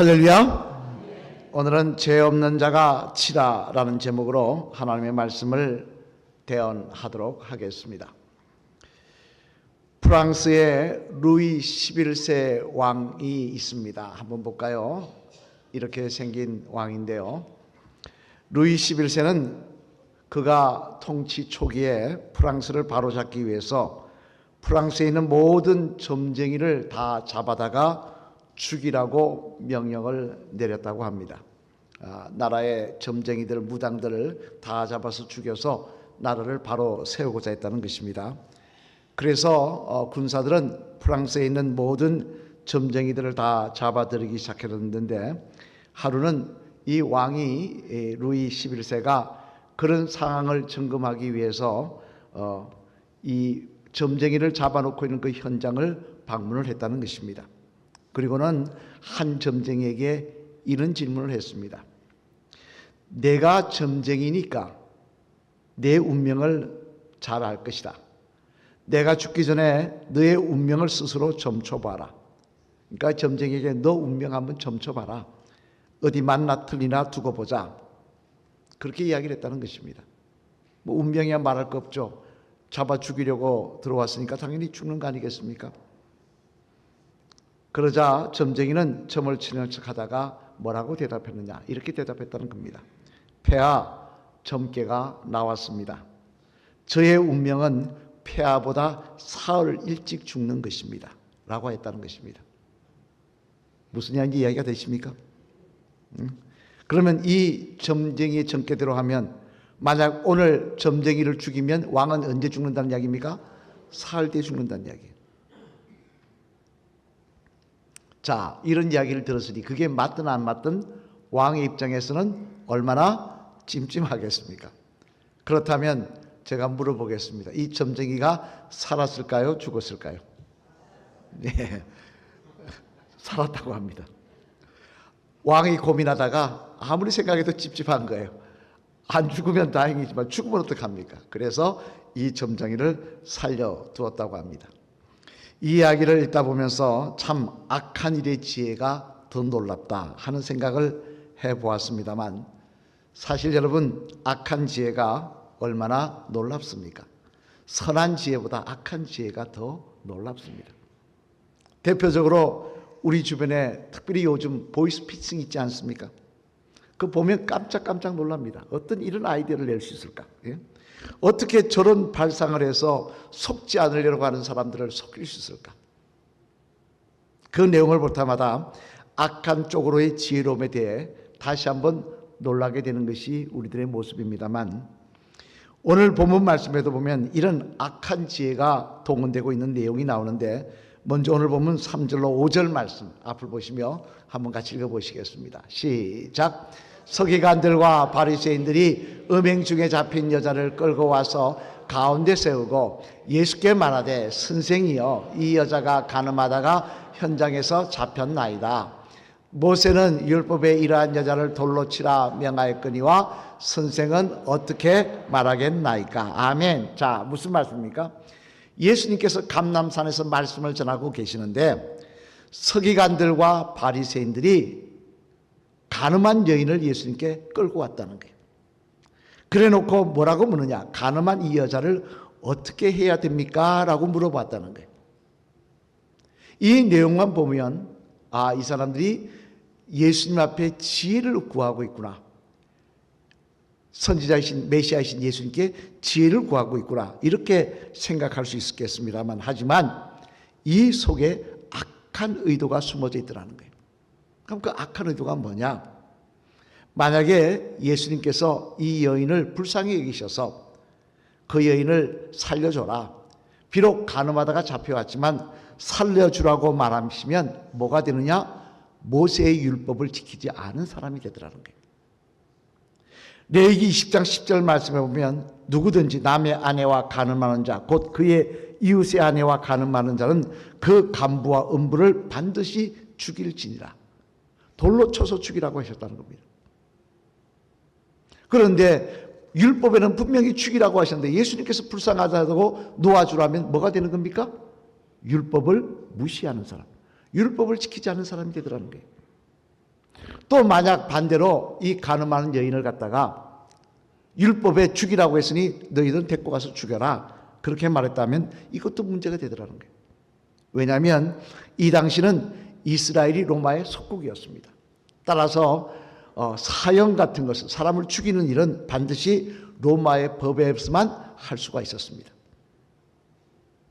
할렐루야. 오늘은 죄 없는 자가 치라라는 제목으로 하나님의 말씀을 대언하도록 하겠습니다. 프랑스에 루이 11세 왕이 있습니다. 한번 볼까요? 이렇게 생긴 왕인데요, 루이 11세는 그가 통치 초기에 프랑스를 바로잡기 위해서 프랑스에 있는 모든 점쟁이를 다 잡아다가 죽이라고 명령을 내렸다고 합니다. 나라의 점쟁이들, 무당들을 다 잡아서 죽여서 나라를 바로 세우고자 했다는 것입니다. 그래서 군사들은 프랑스에 있는 모든 점쟁이들을 다 잡아들이기 시작했는데, 하루는 이 왕이 루이 11세가 그런 상황을 점검하기 위해서 이 점쟁이를 잡아놓고 있는 그 현장을 방문을 했다는 것입니다. 그리고는 한 점쟁이에게 이런 질문을 했습니다. 내가 점쟁이니까 내 운명을 잘 알 것이다. 내가 죽기 전에 너의 운명을 스스로 점쳐봐라. 그러니까 점쟁이에게 너 운명 한번 점쳐봐라. 어디 맞나 틀리나 두고 보자. 그렇게 이야기를 했다는 것입니다. 뭐 운명이야 말할 거 없죠. 잡아 죽이려고 들어왔으니까 당연히 죽는 거 아니겠습니까? 그러자 점쟁이는 점을 치는 척 하다가 뭐라고 대답했느냐, 이렇게 대답했다는 겁니다. 폐하, 점괘가 나왔습니다. 저의 운명은 폐하보다 사흘 일찍 죽는 것입니다 라고 했다는 것입니다. 무슨 이야기가 되십니까? 그러면 이 점쟁이의 점괘대로 하면, 만약 오늘 점쟁이를 죽이면 왕은 언제 죽는다는 이야기입니까? 사흘 뒤에 죽는다는 이야기예요. 자, 이런 이야기를 들었으니 그게 맞든 안 맞든 왕의 입장에서는 얼마나 찜찜하겠습니까? 그렇다면 제가 물어보겠습니다. 이 점쟁이가 살았을까요? 죽었을까요? 네, 살았다고 합니다. 왕이 고민하다가 아무리 생각해도 찝찝한 거예요. 안 죽으면 다행이지만 죽으면 어떡합니까? 그래서 이 점쟁이를 살려두었다고 합니다. 이 이야기를 읽다 보면서 참 악한 일의 지혜가 더 놀랍다 하는 생각을 해보았습니다만, 사실 여러분, 악한 지혜가 얼마나 놀랍습니까? 선한 지혜보다 악한 지혜가 더 놀랍습니다. 대표적으로 우리 주변에 특별히 요즘 보이스피싱 있지 않습니까? 그거 보면 깜짝깜짝 놀랍니다. 어떤 이런 아이디어를 낼 수 있을까? 예? 어떻게 저런 발상을 해서 속지 않으려고 하는 사람들을 속일 수 있을까? 그 내용을 볼 때마다 악한 쪽으로의 지혜로움에 대해 다시 한번 놀라게 되는 것이 우리들의 모습입니다만, 오늘 본문 말씀에도 보면 이런 악한 지혜가 동원되고 있는 내용이 나오는데, 먼저 오늘 본문 3절로 5절 말씀 앞을 보시며 한번 같이 읽어보시겠습니다. 시작. 서기관들과 바리새인들이 음행 중에 잡힌 여자를 끌고 와서 가운데 세우고 예수께 말하되, 선생이여, 이 여자가 가늠하다가 현장에서 잡혔나이다. 모세는 율법에 이러한 여자를 돌로 치라 명하였거니와 선생은 어떻게 말하겠나이까? 아멘. 자, 무슨 말씀입니까? 예수님께서 감람산에서 말씀을 전하고 계시는데, 서기관들과 바리새인들이 간음한 여인을 예수님께 끌고 왔다는 거예요. 그래 놓고 뭐라고 묻느냐? 간음한 이 여자를 어떻게 해야 됩니까? 라고 물어봤다는 거예요. 이 내용만 보면 이 사람들이 예수님 앞에 지혜를 구하고 있구나. 선지자이신 메시아이신 예수님께 지혜를 구하고 있구나. 이렇게 생각할 수 있겠습니다만, 하지만 이 속에 악한 의도가 숨어져 있더라는 거예요. 그럼 그 악한 의도가 뭐냐? 만약에 예수님께서 이 여인을 불쌍히 여기셔서 그 여인을 살려줘라. 비록 간음하다가 잡혀왔지만 살려주라고 말하시면 뭐가 되느냐? 모세의 율법을 지키지 않은 사람이 되더라는 거예요. 레위기 20장 10절 말씀에 보면, 누구든지 남의 아내와 간음하는 자, 곧 그의 이웃의 아내와 간음하는 자는 그 간부와 음부를 반드시 죽일지니라. 돌로 쳐서 죽이라고 하셨다는 겁니다. 그런데 율법에는 분명히 죽이라고 하셨는데 예수님께서 불쌍하다고 놓아주라면 뭐가 되는 겁니까? 율법을 무시하는 사람, 율법을 지키지 않는 사람이 되더라는 거예요. 또 만약 반대로 이 간음하는 여인을 갖다가 율법에 죽이라고 했으니 너희들은 데리고 가서 죽여라, 그렇게 말했다면 이것도 문제가 되더라는 거예요. 왜냐하면 이 당시는 이스라엘이 로마의 속국이었습니다. 따라서 사형 같은 것은, 사람을 죽이는 일은 반드시 로마의 법에서만 할 수가 있었습니다.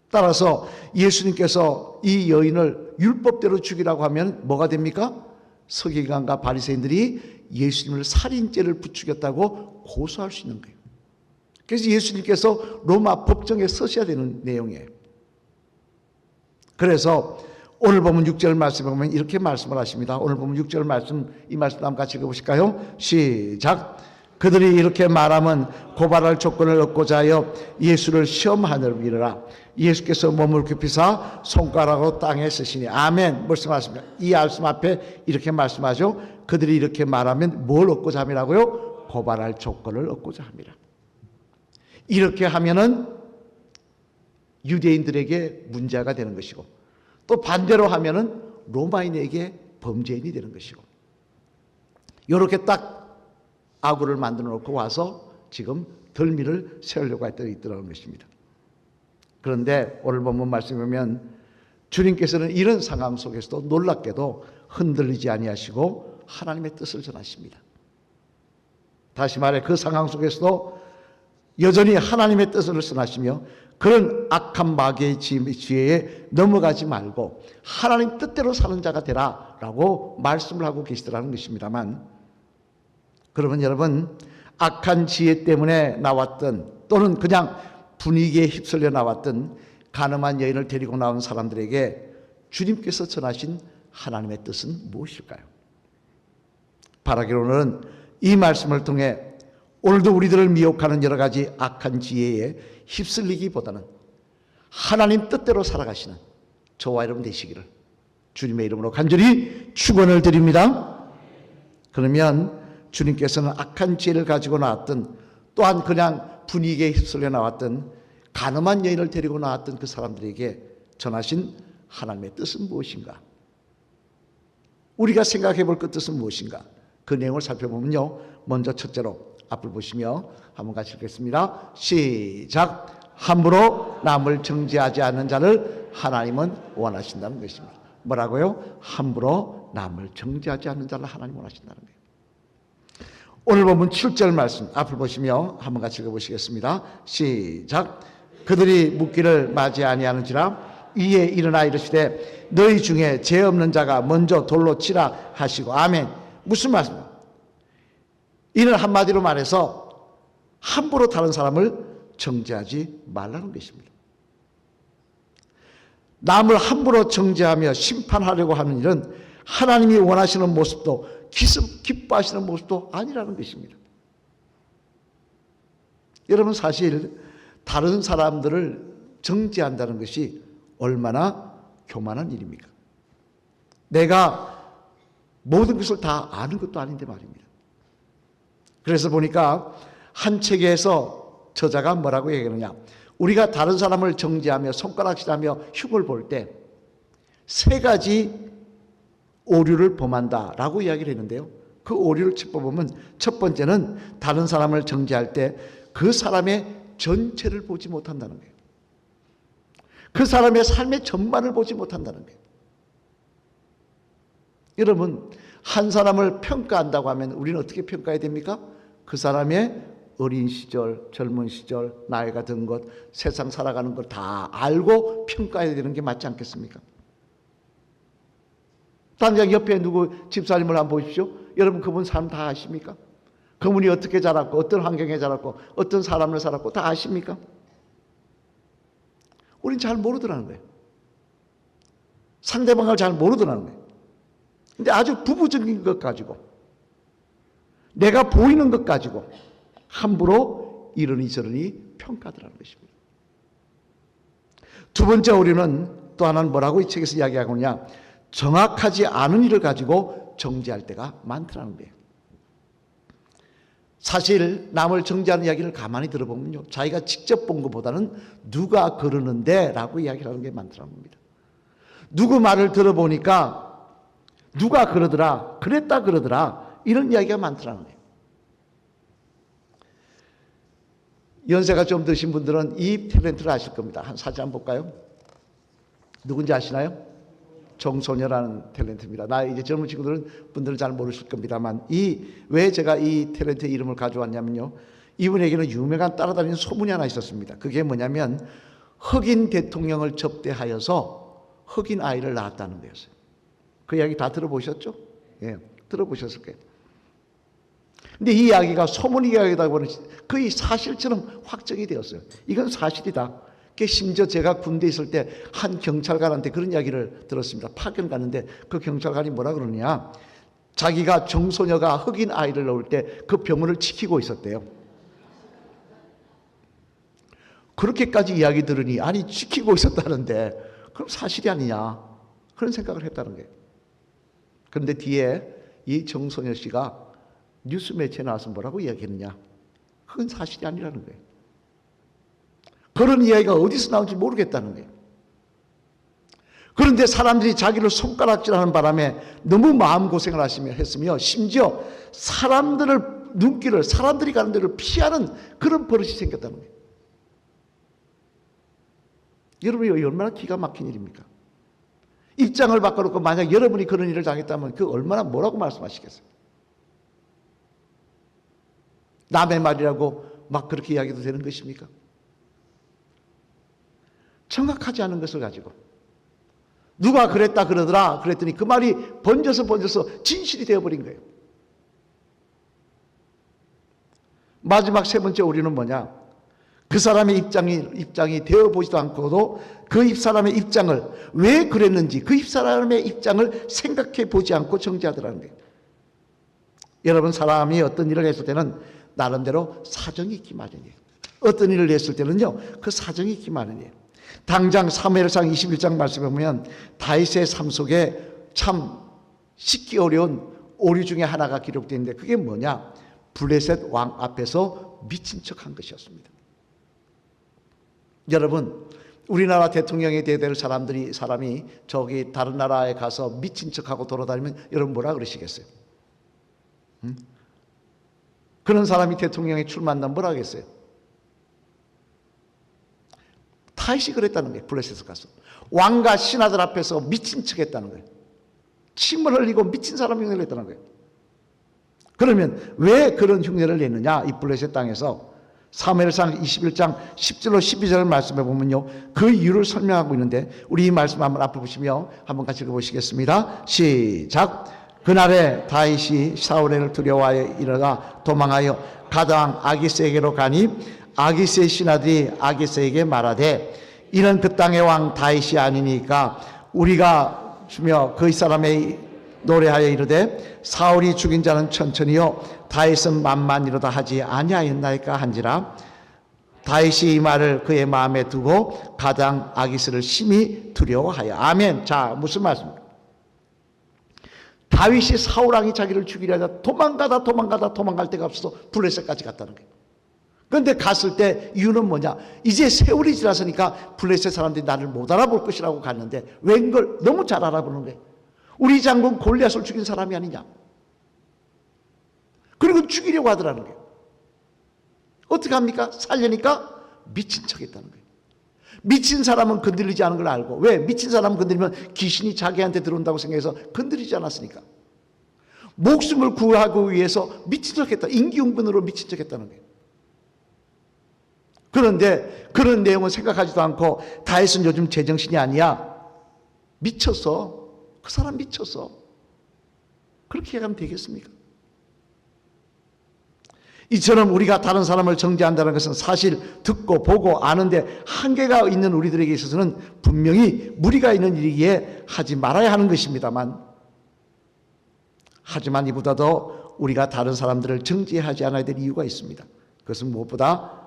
따라서 예수님께서 이 여인을 율법대로 죽이라고 하면 뭐가 됩니까? 서기관과 바리새인들이 예수님을 살인죄를 부추겼다고 고소할 수 있는 거예요. 그래서 예수님께서 로마 법정에 서셔야 되는 내용이에요. 그래서 오늘 보면 6절 말씀에 보면 이렇게 말씀을 하십니다. 오늘 보면 6절 말씀, 이 말씀 한번 같이 읽어보실까요? 시작. 그들이 이렇게 말하면 고발할 조건을 얻고자 하여 예수를 시험하느라 이르라. 예수께서 몸을 굽히사 손가락으로 땅에 쓰시니. 아멘. 말씀하십니다. 이 말씀 앞에 이렇게 말씀하죠. 그들이 이렇게 말하면 뭘 얻고자 함이라고요? 고발할 조건을 얻고자 함이라. 이렇게 하면은 유대인들에게 문제가 되는 것이고, 또 반대로 하면은 로마인에게 범죄인이 되는 것이고, 이렇게 딱 아구를 만들어 놓고 와서 지금 덜미를 세우려고 했더라는 것입니다. 그런데 오늘 본문 말씀에 보면 주님께서는 이런 상황 속에서도 놀랍게도 흔들리지 아니하시고 하나님의 뜻을 전하십니다. 다시 말해 그 상황 속에서도 여전히 하나님의 뜻을 전하시며 그런 악한 마귀의 지혜에 넘어가지 말고 하나님 뜻대로 사는 자가 되라 라고 말씀을 하고 계시더라는 것입니다만, 그러면 여러분, 악한 지혜 때문에 나왔던, 또는 그냥 분위기에 휩쓸려 나왔던 간음한 여인을 데리고 나온 사람들에게 주님께서 전하신 하나님의 뜻은 무엇일까요? 바라기로는 이 말씀을 통해 오늘도 우리들을 미혹하는 여러 가지 악한 지혜에 휩쓸리기보다는 하나님 뜻대로 살아가시는 저와 여러분 되시기를 주님의 이름으로 간절히 축원을 드립니다. 그러면 주님께서는 악한 지혜를 가지고 나왔던, 또한 그냥 분위기에 휩쓸려 나왔던 간음한 여인을 데리고 나왔던 그 사람들에게 전하신 하나님의 뜻은 무엇인가? 우리가 생각해 볼 그 뜻은 무엇인가? 그 내용을 살펴보면요, 먼저 첫째로 앞을 보시며 한번 같이 읽겠습니다. 시작. 함부로 남을 정죄하지 않는 자를 하나님은 원하신다는 것입니다. 뭐라고요? 함부로 남을 정죄하지 않는 자를 하나님 원하신다는 거예요. 오늘 보면 7절 말씀 앞을 보시며 한번 같이 읽어보시겠습니다. 시작. 그들이 묻기를 맞이 아니하는지라 이에 일어나 이르시되 너희 중에 죄 없는 자가 먼저 돌로 치라 하시고. 아멘. 무슨 말씀입니까? 이는 한마디로 말해서 함부로 다른 사람을 정죄하지 말라는 것입니다. 남을 함부로 정죄하며 심판하려고 하는 일은 하나님이 원하시는 모습도 기뻐하시는 모습도 아니라는 것입니다. 여러분, 사실 다른 사람들을 정죄한다는 것이 얼마나 교만한 일입니까? 내가 모든 것을 다 아는 것도 아닌데 말입니다. 그래서 보니까 한 책에서 저자가 뭐라고 얘기하느냐, 우리가 다른 사람을 정죄하며 손가락질하며 흉을 볼 때 세 가지 오류를 범한다라고 이야기를 했는데요, 그 오류를 짚어보면 첫 번째는 다른 사람을 정죄할 때 그 사람의 전체를 보지 못한다는 거예요. 그 사람의 삶의 전반을 보지 못한다는 거예요. 여러분, 한 사람을 평가한다고 하면 우리는 어떻게 평가해야 됩니까? 그 사람의 어린 시절, 젊은 시절, 나이가 든 것, 세상 살아가는 걸 다 알고 평가해야 되는 게 맞지 않겠습니까? 당장 옆에 누구 집사님을 한번 보십시오. 여러분, 그분 삶 다 아십니까? 그분이 어떻게 자랐고 어떤 환경에 자랐고 어떤 사람을 살았고 다 아십니까? 우린 잘 모르더라는 거예요. 상대방을 잘 모르더라는 거예요. 근데 아주 부부적인 것 가지고, 내가 보이는 것 가지고 함부로 이러니 저러니 평가하더라는 것입니다. 두 번째 오류는 또 하나는 뭐라고 이 책에서 이야기하고 있느냐, 정확하지 않은 일을 가지고 정죄할 때가 많더라는 거예요. 사실 남을 정죄하는 이야기를 가만히 들어보면요, 자기가 직접 본 것보다는 누가 그러는데 라고 이야기를 하는 게 많더라는 겁니다. 누구 말을 들어보니까 누가 그러더라, 그랬다 그러더라, 이런 이야기가 많더라는 거예요. 연세가 좀 드신 분들은 이 탤런트를 아실 겁니다. 한 사진 한번 볼까요? 누군지 아시나요? 정소녀라는 탤런트입니다. 나 이제 젊은 분들은 잘 모르실 겁니다만, 왜 제가 이 탤런트의 이름을 가져왔냐면요, 이분에게는 유명한 따라다니는 소문이 하나 있었습니다. 그게 뭐냐면 흑인 대통령을 접대하여서 흑인 아이를 낳았다는 거였어요. 그 이야기 다 들어보셨죠? 예, 들어보셨을 거예요. 근데 이 이야기가 소문 이야기다 보니 거의 사실처럼 확정이 되었어요. 이건 사실이다. 심지어 제가 군대에 있을 때 한 경찰관한테 그런 이야기를 들었습니다. 파견 가는데 그 경찰관이 뭐라 그러느냐, 자기가 정소녀가 흑인 아이를 낳을 때 그 병원을 지키고 있었대요. 그렇게까지 이야기 들으니, 아니 지키고 있었다는데 그럼 사실이 아니냐, 그런 생각을 했다는 거예요. 그런데 뒤에 이 정소녀 씨가 뉴스 매체에 나와서 뭐라고 이야기했느냐, 그건 사실이 아니라는 거예요. 그런 이야기가 어디서 나온지 모르겠다는 거예요. 그런데 사람들이 자기를 손가락질하는 바람에 너무 마음고생을 했으며 심지어 사람들을 눈길을, 사람들이 가는 데를 피하는 그런 버릇이 생겼다는 거예요. 여러분이 얼마나 기가 막힌 일입니까? 입장을 바꿔놓고 만약 여러분이 그런 일을 당했다면 그 얼마나 뭐라고 말씀하시겠어요? 남의 말이라고 막 그렇게 이야기도 되는 것입니까? 정확하지 않은 것을 가지고 누가 그랬다 그러더라 그랬더니 그 말이 번져서 진실이 되어버린 거예요. 마지막 세 번째 오류는 뭐냐, 그 사람의 입장이 되어보지도 않고도 그 사람의 입장을 왜 그랬는지 그 사람의 입장을 생각해 보지 않고 정지하더라는 거예요. 여러분, 사람이 어떤 일을 했을 때는 나름대로 사정이 있기 마련이에요. 어떤 일을 했을 때는요, 그 사정이 있기 마련이에요. 당장 사무엘상 21장 말씀에 보면 다윗의 삶 속에 참 씻기 어려운 오류 중에 하나가 기록되어 있는데 그게 뭐냐, 블레셋 왕 앞에서 미친 척한 것이었습니다. 여러분, 우리나라 대통령이 되어야 될 사람이 저기 다른 나라에 가서 미친 척하고 돌아다니면 여러분 뭐라 그러시겠어요? 그런 사람이 대통령에 출마한다면 뭐라 하겠어요? 다윗이 그랬다는 거예요. 블레셋에 가서 왕과 신하들 앞에서 미친 척 했다는 거예요. 침을 흘리고 미친 사람 흉내를 냈다는 거예요. 그러면 왜 그런 흉내를 냈느냐, 이 블레셋 땅에서 사무엘상 21장 10절로 12절 말씀해 보면요, 그 이유를 설명하고 있는데 우리 이 말씀 한번 앞에 보시며 한번 같이 읽어보시겠습니다. 시작. 그날에 다윗이 사울을 두려워하여 일어나 도망하여 가드왕 아기스에게로 가니 아기스의 신하들이 아기스에게 말하되 이는 그 땅의 왕 다윗이 아니니까 우리가 주며 그 사람의 노래하여 이르되 사울이 죽인 자는 천천히요 다윗은 만만이로다 하지 아니하였나이까 한지라. 다윗이 이 말을 그의 마음에 두고 가드왕 아기스를 심히 두려워하여. 아멘. 자, 무슨 말씀입니까? 다윗이 사울왕이 자기를 죽이려 하다 도망갈 데가 없어서 블레셋까지 갔다는 거예요. 그런데 갔을 때 이유는 뭐냐, 이제 세월이 지났으니까 블레셋 사람들이 나를 못 알아볼 것이라고 갔는데 웬걸 너무 잘 알아보는 거예요. 우리 장군 골리앗을 죽인 사람이 아니냐, 그리고 죽이려고 하더라는 거예요. 어떻게 합니까? 살려니까 미친 척 했다는 거예요. 미친 사람은 건드리지 않은 걸 알고, 왜? 미친 사람은 건드리면 귀신이 자기한테 들어온다고 생각해서 건드리지 않았으니까. 목숨을 구하기 위해서 미친 척 했다. 인기응변으로 미친 척 했다는 거예요. 그런데 그런 내용은 생각하지도 않고 다윗은 요즘 제정신이 아니야, 미쳤어, 그 사람 미쳤어, 그렇게 얘기하면 되겠습니까? 이처럼 우리가 다른 사람을 정죄한다는 것은 사실 듣고 보고 아는데 한계가 있는 우리들에게 있어서는 분명히 무리가 있는 일이기에 하지 말아야 하는 것입니다만, 하지만 이보다도 우리가 다른 사람들을 정죄하지 않아야 될 이유가 있습니다. 그것은 무엇보다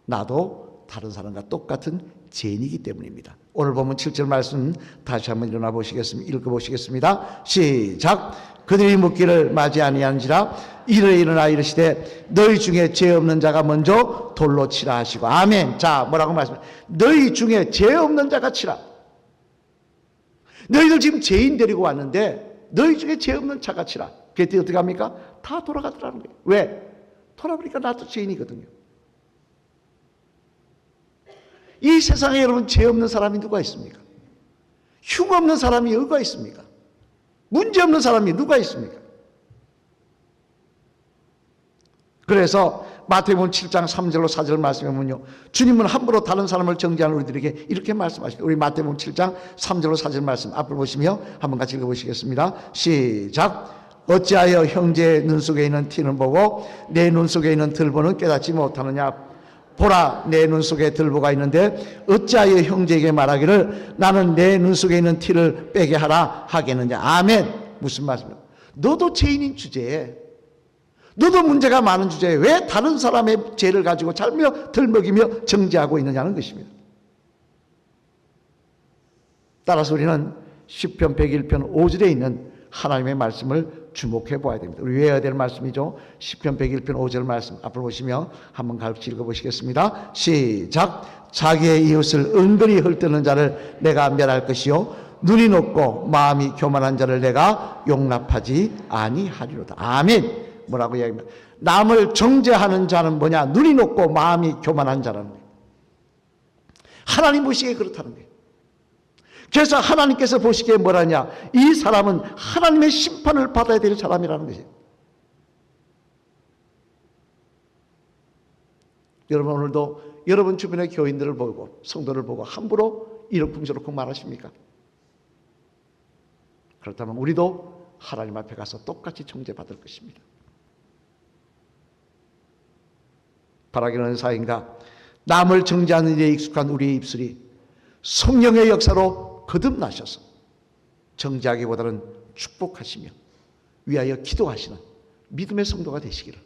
나도 다른 사람과 똑같은 죄인이기 때문입니다. 오늘 보면 7절 말씀 다시 한번 읽어보시겠습니다. 시작. 그들이 묻기를 맞이 아니한지라 일어나 이르시되 너희 중에 죄 없는 자가 먼저 돌로 치라 하시고. 아멘. 자, 뭐라고 말씀해요? 너희 중에 죄 없는 자가 치라. 너희들 지금 죄인 데리고 왔는데 너희 중에 죄 없는 자가 치라. 그랬더니 어떻게 합니까? 다 돌아가더라는 거예요. 왜? 돌아보니까 나도 죄인이거든요. 이 세상에 여러분 죄 없는 사람이 누가 있습니까? 흉 없는 사람이 누가 있습니까? 문제 없는 사람이 누가 있습니까? 그래서 마태복음 7장 3절로 4절 말씀해 보면요, 주님은 함부로 다른 사람을 정죄하는 우리들에게 이렇게 말씀하십니다. 우리 마태복음 7장 3절로 4절 말씀 앞을 보시며 한번 같이 읽어보시겠습니다. 시작. 어찌하여 형제의 눈 속에 있는 티는 보고 내 눈 속에 있는 들보는 깨닫지 못하느냐. 보라, 내 눈 속에 들보가 있는데 어찌하여 형제에게 말하기를 나는 내 눈 속에 있는 티를 빼게 하라 하겠느냐. 아멘. 무슨 말씀이에요? 너도 죄인인 주제에, 너도 문제가 많은 주제에 왜 다른 사람의 죄를 가지고 잘며 들먹이며 정죄하고 있느냐는 것입니다. 따라서 우리는 시편 101편 5절에 있는 하나님의 말씀을 주목해 보아야 됩니다. 우리 외워야 될 말씀이죠. 시편 101편 5절 말씀 앞을 보시며 한번 같이 읽어보시겠습니다. 시작. 자기의 이웃을 은근히 헐뜯는 자를 내가 멸할 것이요 눈이 높고 마음이 교만한 자를 내가 용납하지 아니하리로다. 아멘. 뭐라고 이야기합니다. 남을 정죄하는 자는 뭐냐? 눈이 높고 마음이 교만한 자라는 거예요. 하나님 보시기에 그렇다는 거예요. 그래서 하나님께서 보시기에 뭐라냐? 이 사람은 하나님의 심판을 받아야 될 사람이라는 것이에요. 여러분 오늘도 여러분 주변의 교인들을 보고 성도를 보고 함부로 이러쿵저러쿵 말하십니까? 그렇다면 우리도 하나님 앞에 가서 똑같이 정죄받을 것입니다. 바라기는 사인가 남을 정죄하는 일에 익숙한 우리의 입술이 성령의 역사로 거듭나셔서 정죄하기보다는 축복하시며 위하여 기도하시는 믿음의 성도가 되시기를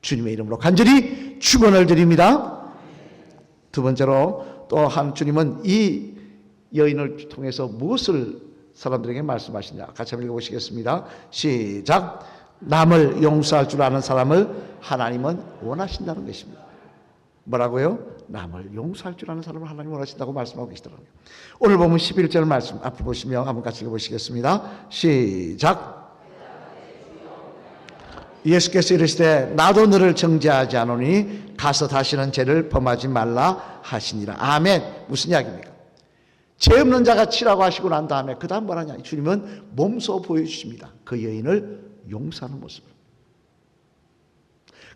주님의 이름으로 간절히 축원을 드립니다. 두 번째로 또 한 주님은 이 여인을 통해서 무엇을 사람들에게 말씀하시냐. 같이 한번 읽어보시겠습니다. 시작. 남을 용서할 줄 아는 사람을 하나님은 원하신다는 것입니다. 뭐라고요? 남을 용서할 줄 아는 사람을 하나님 원하신다고 말씀하고 계시더라고요. 오늘 보면 11절 말씀 앞을 보시며 한번 같이 읽어보시겠습니다. 시작. 예수께서 이르시되 나도 너를 정죄하지 않으니 가서 다시는 죄를 범하지 말라 하시니라. 아멘. 무슨 이야기입니까? 죄 없는 자가 치라고 하시고 난 다음에 그 다음 뭐라냐. 주님은 몸소 보여주십니다. 그 여인을 용서하는 모습을.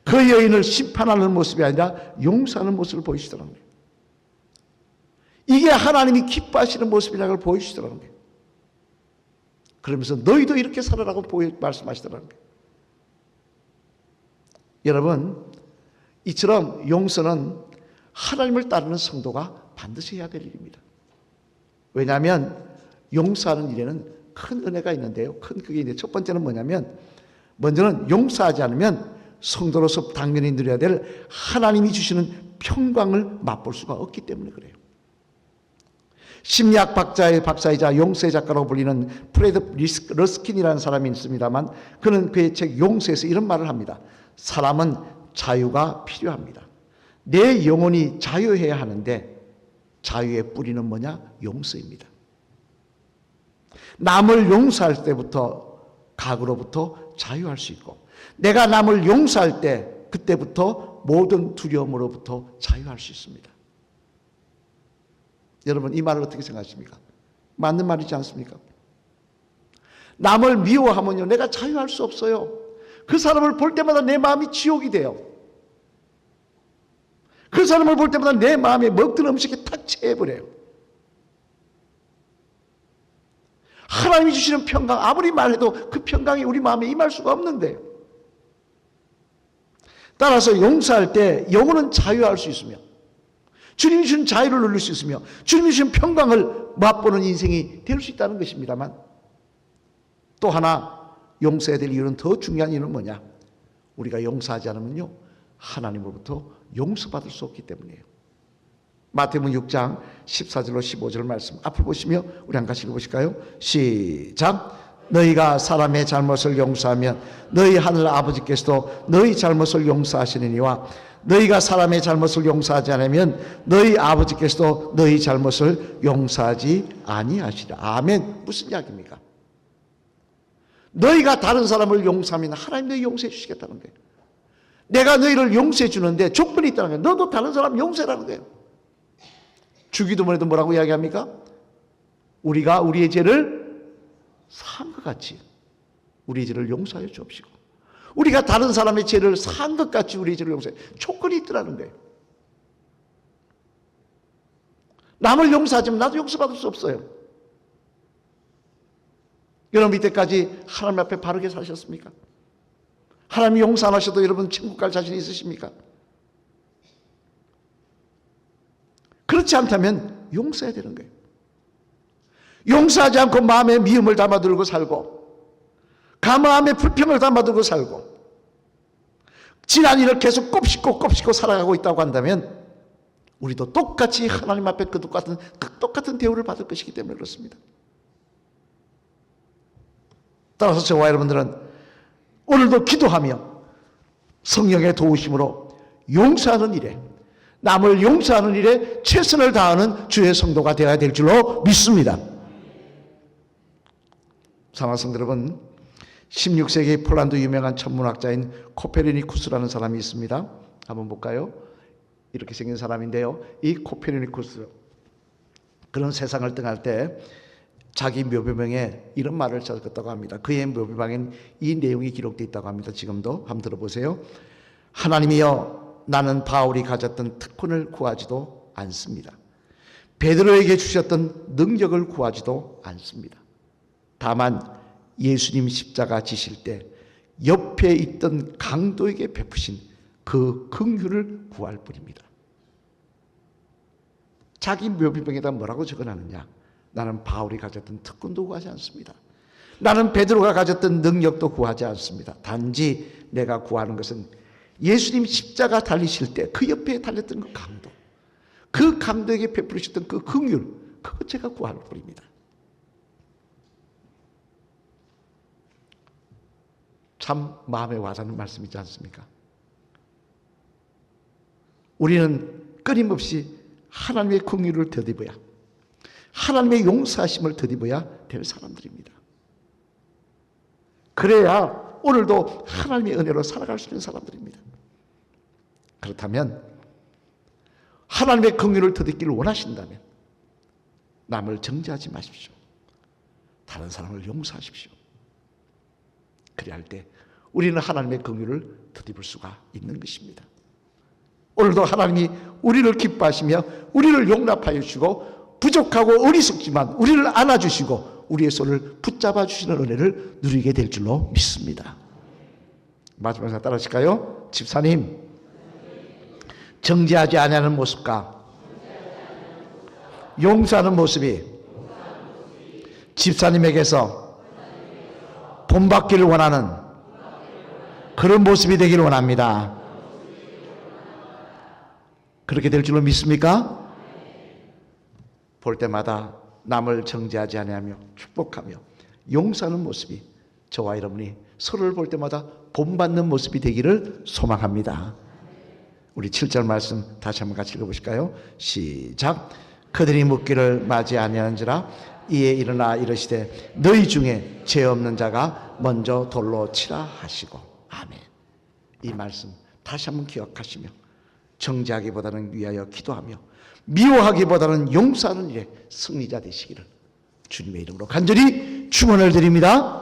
그 여인을 심판하는 모습이 아니라 용서하는 모습을 보이시더라는 거예요. 이게 하나님이 기뻐하시는 모습이라는 걸 보이시더라는 거예요. 그러면서 너희도 이렇게 살아라고 말씀하시더라는 거예요. 여러분, 이처럼 용서는 하나님을 따르는 성도가 반드시 해야 될 일입니다. 왜냐하면 용서하는 일에는 큰 은혜가 있는데요. 큰 그게 있는데 첫 번째는 뭐냐면 먼저는 용서하지 않으면 성도로서 당연히 누려야 될 하나님이 주시는 평강을 맛볼 수가 없기 때문에 그래요. 심리학 박사이자 용서의 작가라고 불리는 프레드 러스킨이라는 사람이 있습니다만 그는 그의 책 용서에서 이런 말을 합니다. 사람은 자유가 필요합니다. 내 영혼이 자유해야 하는데 자유의 뿌리는 뭐냐? 용서입니다. 남을 용서할 때부터 각으로부터 자유할 수 있고 내가 남을 용서할 때 그때부터 모든 두려움으로부터 자유할 수 있습니다. 여러분 이 말을 어떻게 생각하십니까? 맞는 말이지 않습니까? 남을 미워하면요 내가 자유할 수 없어요. 그 사람을 볼 때마다 내 마음이 지옥이 돼요. 그 사람을 볼 때마다 내 마음에 먹던 음식이 탁 채해버려요. 하나님이 주시는 평강 아무리 말해도 그 평강이 우리 마음에 임할 수가 없는데 따라서 용서할 때 영혼은 자유할 수 있으며 주님이 주신 자유를 누릴 수 있으며 주님이 주신 평강을 맛보는 인생이 될 수 있다는 것입니다만 또 하나 용서해야 될 이유는 더 중요한 이유는 뭐냐? 우리가 용서하지 않으면요 하나님으로부터 용서받을 수 없기 때문이에요. 마태복음 6장 14절로 15절 말씀 앞을 보시며 우리 한 같이 읽어보실까요? 시작. 너희가 사람의 잘못을 용서하면 너희 하늘 아버지께서도 너희 잘못을 용서하시느니와 너희가 사람의 잘못을 용서하지 않으면 너희 아버지께서도 너희 잘못을 용서하지 아니하시리라. 아멘. 무슨 이야기입니까? 너희가 다른 사람을 용서하면 하나님 너희 용서해 주시겠다는 거예요. 내가 너희를 용서해 주는데 조건이 있다는 거예요. 너도 다른 사람 용서라는 거예요. 주기도문에도 뭐라고 이야기합니까? 우리가 우리의 죄를 사한 것 같이 우리의 죄를 용서하여 주옵시고, 우리가 다른 사람의 죄를 사한 것 같이 우리의 죄를 용서해. 조건이 있더라는 거예요. 남을 용서하지만 나도 용서받을 수 없어요. 여러분 이때까지 하나님 앞에 바르게 사셨습니까? 하나님이 용서 안 하셔도 여러분 천국 갈 자신 있으십니까? 그렇지 않다면 용서해야 되는 거예요. 용서하지 않고 마음에 미움을 담아들고 살고, 마음에 불평을 담아들고 살고, 지난 일을 계속 곱씹고 살아가고 있다고 한다면 우리도 똑같이 하나님 앞에 그 똑같은 대우를 받을 것이기 때문에 그렇습니다. 따라서 저와 여러분들은 오늘도 기도하며 성령의 도우심으로 용서하는 일에, 남을 용서하는 일에 최선을 다하는 주의 성도가 되어야 될 줄로 믿습니다. 사랑하는 성도 여러분, 16세기 폴란드 유명한 천문학자인 코페르니쿠스라는 사람이 있습니다. 한번 볼까요? 이렇게 생긴 사람인데요, 이 코페르니쿠스, 그런 세상을 떠날 때 자기 묘비방에 이런 말을 적었다고 합니다. 그의 묘비방엔 이 내용이 기록되어 있다고 합니다. 지금도 한번 들어보세요. 하나님이여, 나는 바울이 가졌던 특권을 구하지도 않습니다. 베드로에게 주셨던 능력을 구하지도 않습니다. 다만 예수님 십자가 지실 때 옆에 있던 강도에게 베푸신 그 긍휼을 구할 뿐입니다. 자기 묘비병에다 뭐라고 적어놨느냐? 나는 바울이 가졌던 특권도 구하지 않습니다. 나는 베드로가 가졌던 능력도 구하지 않습니다. 단지 내가 구하는 것은 예수님 십자가 달리실 때 그 옆에 달렸던 그 강도, 그 강도에게 베푸셨던 그 긍휼, 그것 제가 구할 뿐입니다. 참 마음에 와닿는 말씀이지 않습니까? 우리는 끊임없이 하나님의 긍휼을 덧입어야, 하나님의 용서하심을 덧입어야 될 사람들입니다. 그래야 오늘도 하나님의 은혜로 살아갈 수 있는 사람들입니다. 그렇다면 하나님의 긍휼을 덧입기를 원하신다면 남을 정죄하지 마십시오. 다른 사람을 용서하십시오. 그래야 할 때 우리는 하나님의 긍휼을 덧입을 수가 있는 것입니다. 오늘도 하나님이 우리를 기뻐하시며 우리를 용납하여 주시고, 부족하고 어리석지만 우리를 안아주시고 우리의 손을 붙잡아 주시는 은혜를 누리게 될 줄로 믿습니다. 마지막으로 따라하실까요? 집사님, 정죄하지 아니하는 모습과 용서하는 모습이 집사님에게서 본받기를 원하는 그런 모습이 되기를 원합니다. 그렇게 될 줄로 믿습니까? 볼 때마다 남을 정죄하지 아니하며 축복하며 용서하는 모습이 저와 여러분이 서로를 볼 때마다 본받는 모습이 되기를 소망합니다. 우리 7절 말씀 다시 한번 같이 읽어보실까요? 시작. 그들이 묻기를 맞이 아니하는지라 이에 일어나 이르시되 너희 중에 죄 없는 자가 먼저 돌로 치라 하시고. 아멘. 이 말씀 다시 한번 기억하시며 정죄하기보다는 위하여 기도하며 미워하기보다는 용서하는 일에 승리자 되시기를 주님의 이름으로 간절히 축원을 드립니다.